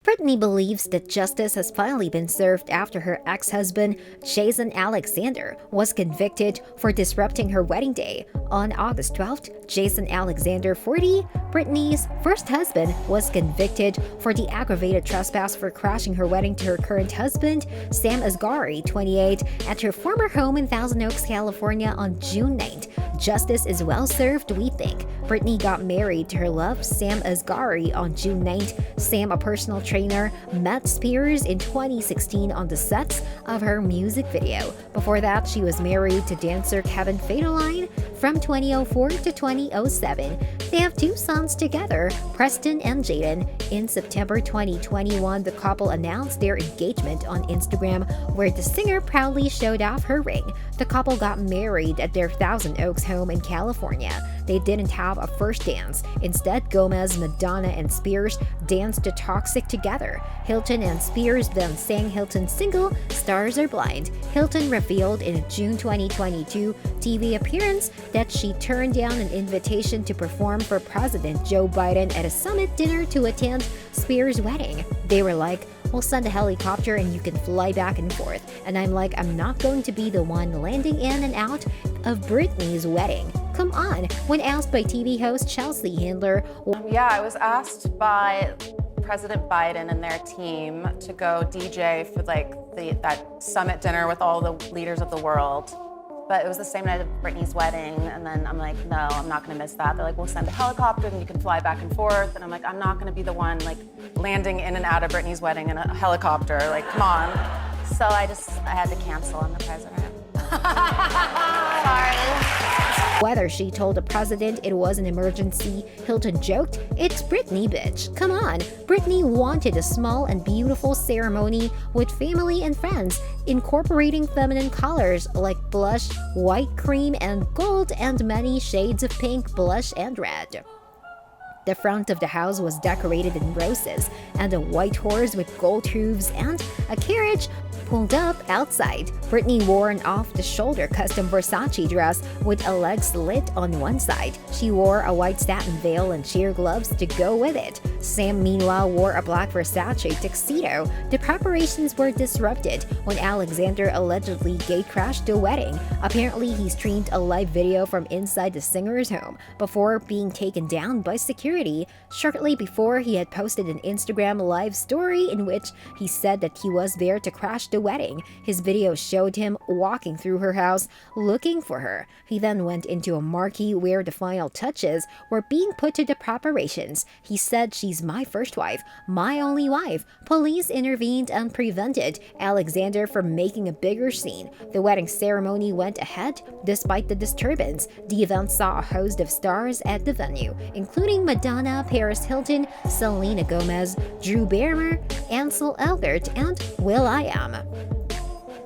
Britney believes that justice has finally been served after her ex-husband, Jason Alexander, was convicted for disrupting her wedding day. On August 12th, Jason Alexander, 40, Britney's first husband, was convicted for the aggravated trespass for crashing her wedding to her current husband, Sam Asghari, 28, at her former home in Thousand Oaks, California on June 9th. Justice is well served, we think. Britney got married to her love, Sam Asghari, on June 9th. Sam, a personal trainer, met Spears in 2016 on the sets of her music video. Before that, she was married to dancer Kevin Federline from 2004 to 2007. They have two sons together, Preston and Jaden. In September 2021, the couple announced their engagement on Instagram, where the singer proudly showed off her ring. The couple got married at their Thousand Oaks home in California. They didn't have a first dance. Instead, Gomez, Madonna, and Spears danced to Toxic together. Hilton and Spears then sang Hilton's single, Stars Are Blind. Hilton revealed in a June 2022 TV appearance that she turned down an invitation to perform for President Joe Biden at a summit dinner to attend Spears' wedding. They were like, "We'll send a helicopter and you can fly back and forth." And I'm like, I'm not going to be the one landing in and out of Britney's wedding. Come on. When asked by TV host Chelsea Handler, yeah, I was asked by President Biden and their team to go DJ for that summit dinner with all the leaders of the world. But it was the same night of Britney's wedding, and then I'm like, no, I'm not gonna miss that. They're like, we'll send a helicopter and you can fly back and forth. And I'm like, I'm not gonna be the one landing in and out of Britney's wedding in a helicopter, come on. So I had to cancel on the president. Sorry. whether she told the president it was an emergency, Hilton joked, "It's Britney, bitch. Come on." Britney wanted a small and beautiful ceremony with family and friends, incorporating feminine colors like blush, white cream, and gold, and many shades of pink, blush, and red. The front of the house was decorated in roses, and a white horse with gold hooves and a carriage pulled up outside. Britney wore an off-the-shoulder custom Versace dress with a leg slit on one side. She wore a white satin veil and cheer gloves to go with it. Sam, meanwhile, wore a black Versace tuxedo. The preparations were disrupted when Alexander allegedly gate-crashed the wedding. Apparently, he streamed a live video from inside the singer's home before being taken down by security. Shortly before, he had posted an Instagram live story in which he said that he was there to crash the wedding. His video showed him walking through her house looking for her. He then went into a marquee where the final touches were being put to the preparations. He said, "She's my first wife, my only wife." Police intervened and prevented Alexander from making a bigger scene. The wedding ceremony went ahead despite the disturbance. The event saw a host of stars at the venue, including Madonna, Paris Hilton, Selena Gomez, Drew Barrymore, Ansel Elgort, and will.i.am.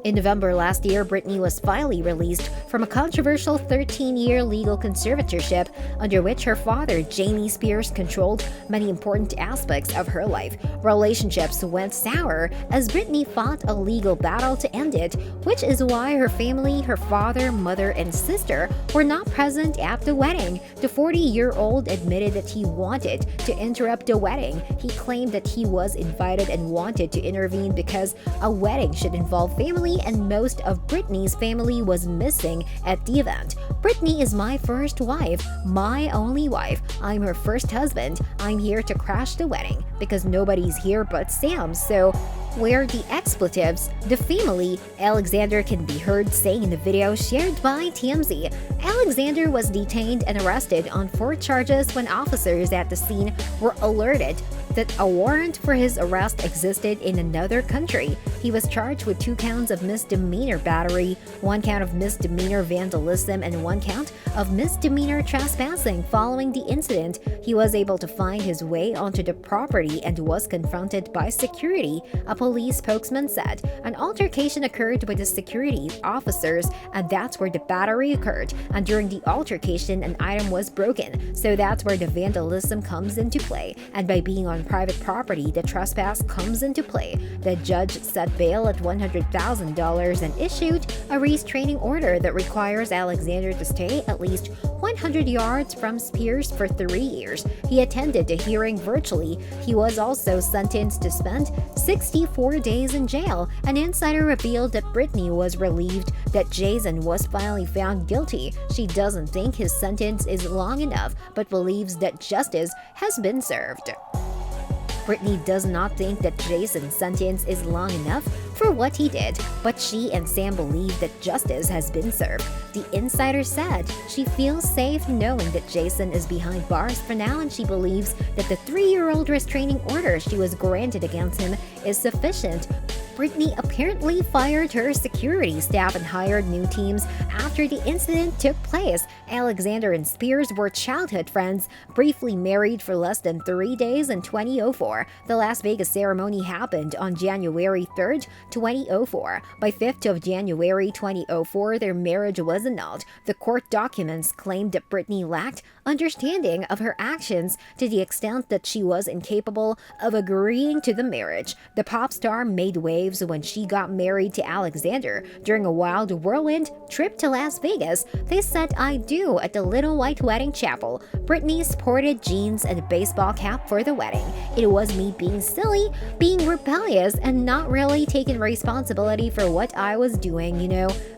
In November last year, Britney was finally released from a controversial 13-year legal conservatorship under which her father, Jamie Spears, controlled many important aspects of her life. Relationships went sour as Britney fought a legal battle to end it, which is why her family, her father, mother, and sister were not present at the wedding. The 40-year-old admitted that he wanted to interrupt the wedding. He claimed that he was invited and wanted to intervene because a wedding should involve family, and most of Britney's family was missing at the event. "Britney is my first wife, my only wife. I'm her first husband. I'm here to crash the wedding because nobody's here but Sam, so where the expletives, the family," Alexander can be heard saying in the video shared by TMZ. Alexander was detained and arrested on 4 charges when officers at the scene were alerted that a warrant for his arrest existed in another country. He was charged with 2 counts of misdemeanor battery, 1 count of misdemeanor vandalism, and 1 count of misdemeanor trespassing. Following the incident, he was able to find his way onto the property and was confronted by security, a police spokesman said. An altercation occurred with the security officers, and that's where the battery occurred. And during the altercation, an item was broken, so that's where the vandalism comes into play. And by being on on private property, the trespass comes into play. The judge set bail at $100,000 and issued a restraining order that requires Alexander to stay at least 100 yards from Spears for 3 years. He attended the hearing virtually. He was also sentenced to spend 64 days in jail. An insider revealed that Britney was relieved that Jason was finally found guilty. She doesn't think his sentence is long enough, but believes that justice has been served. Britney does not think that Jason's sentence is long enough for what he did, but she and Sam believe that justice has been served. The insider said she feels safe knowing that Jason is behind bars for now, and she believes that the 3-year-old restraining order she was granted against him is sufficient. Britney apparently fired her security staff and hired new teams after the incident took place. Alexander and Spears were childhood friends, briefly married for less than 3 days in 2004. The Las Vegas ceremony happened on January 3rd, 2004. By 5th of January 2004, their marriage was annulled. The court documents claimed that Britney lacked understanding of her actions to the extent that she was incapable of agreeing to the marriage. The pop star made waves when she got married to Alexander. During a wild whirlwind trip to Las Vegas, they said "I do" at the Little White Wedding Chapel. Britney sported jeans and a baseball cap for the wedding. "It was me being silly, being rebellious, and not really taking responsibility for what I was doing,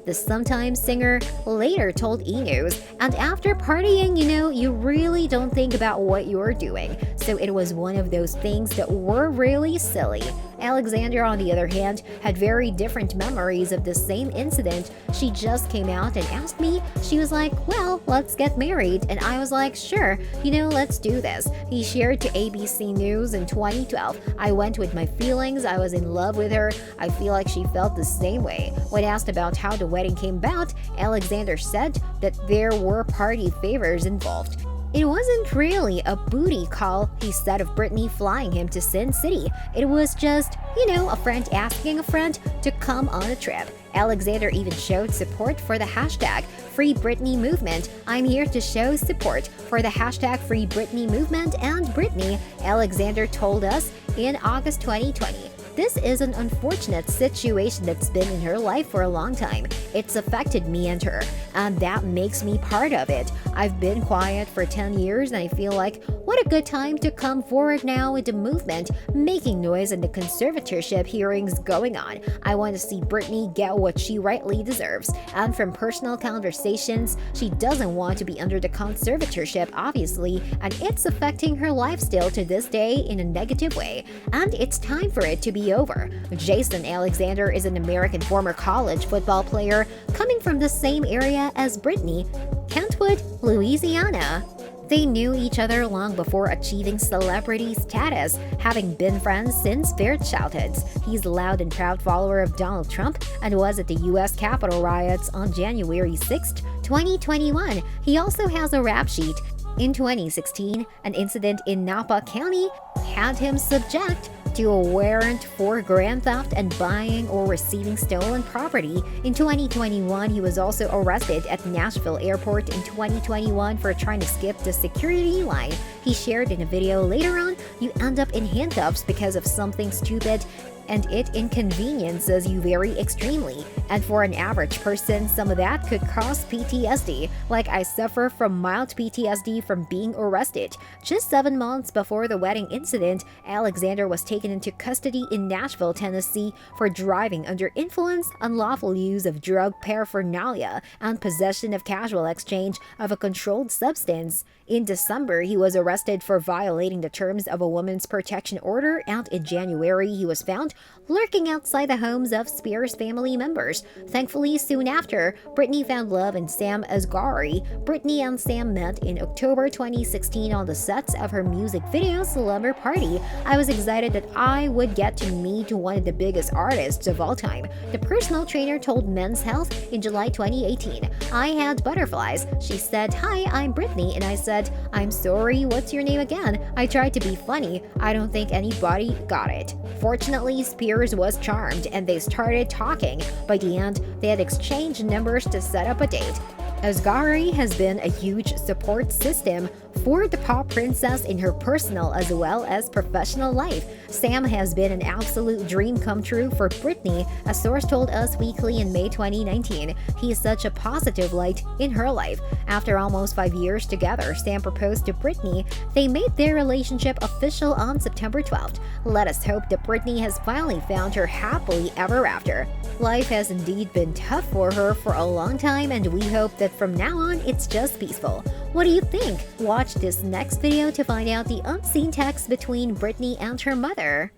the sometime singer later told E! News. "And after partying, you really don't think about what you're doing. So it was one of those things that were really silly." Alexander, on the other hand, had very different memories of the same incident. "She just came out and asked me. She was like, 'Well, let's get married.' And I was like, 'Sure, let's do this.'" He shared to ABC News in 2012. "I went with my feelings. I was in love with her. I feel like she felt the same way." When asked about how the wedding came about, Alexander said that there were party favors involved. "It wasn't really a booty call," he said of Britney flying him to Sin City. "It was just, a friend asking a friend to come on a trip." Alexander even showed support for the hashtag Free Britney movement. "I'm here to show support for the hashtag Free Britney movement and Britney," Alexander told us in August 2020. "This is an unfortunate situation that's been in her life for a long time. It's affected me and her, and that makes me part of it. I've been quiet for 10 years, and I feel like what a good time to come forward now with the movement, making noise and the conservatorship hearings going on. I want to see Britney get what she rightly deserves. And from personal conversations, she doesn't want to be under the conservatorship, obviously, and it's affecting her life still to this day in a negative way. And it's time for it to be over." Jason Alexander is an American former college football player coming from the same area as Britney, Kentwood, Louisiana. They knew each other long before achieving celebrity status, having been friends since their childhoods. He's a loud and proud follower of Donald Trump and was at the U.S. Capitol riots on January 6, 2021. He also has a rap sheet. In 2016, an incident in Napa County had him subject to a warrant for grand theft and buying or receiving stolen property. In 2021, he was also arrested at Nashville Airport in 2021 for trying to skip the security line. He shared in a video later on, "You end up in handcuffs because of something stupid, and it inconveniences you very extremely. And for an average person, some of that could cause PTSD. Like, I suffer from mild PTSD from being arrested." Just 7 months before the wedding incident, Alexander was taken into custody in Nashville, Tennessee for driving under influence, unlawful use of drug paraphernalia, and possession of casual exchange of a controlled substance. In December, he was arrested for violating the terms of a woman's protection order, and in January, he was found lurking outside the homes of Spears' family members. Thankfully, soon after, Britney found love in Sam Asghari. Britney and Sam met in October 2016 on the sets of her music video Slumber Party. "I was excited that I would get to meet one of the biggest artists of all time," the personal trainer told Men's Health in July 2018. "I had butterflies." She said, "Hi, I'm Britney," and I said, "I'm sorry, what's your name again?" I tried to be funny. I don't think anybody got it. Fortunately, Spears was charmed and they started talking. By the end, they had exchanged numbers to set up a date. Asghari has been a huge support system for the pop princess in her personal as well as professional life. Sam has been an absolute dream come true for Britney, a source told Us Weekly in May 2019. He is such a positive light in her life. After almost 5 years together, Sam proposed to Britney. They made their relationship official on September 12th. Let us hope that Britney has finally found her happily ever after. Life has indeed been tough for her for a long time, and we hope that from now on it's just peaceful. What do you think? Watch this next video to find out the unseen text between Britney and her mother.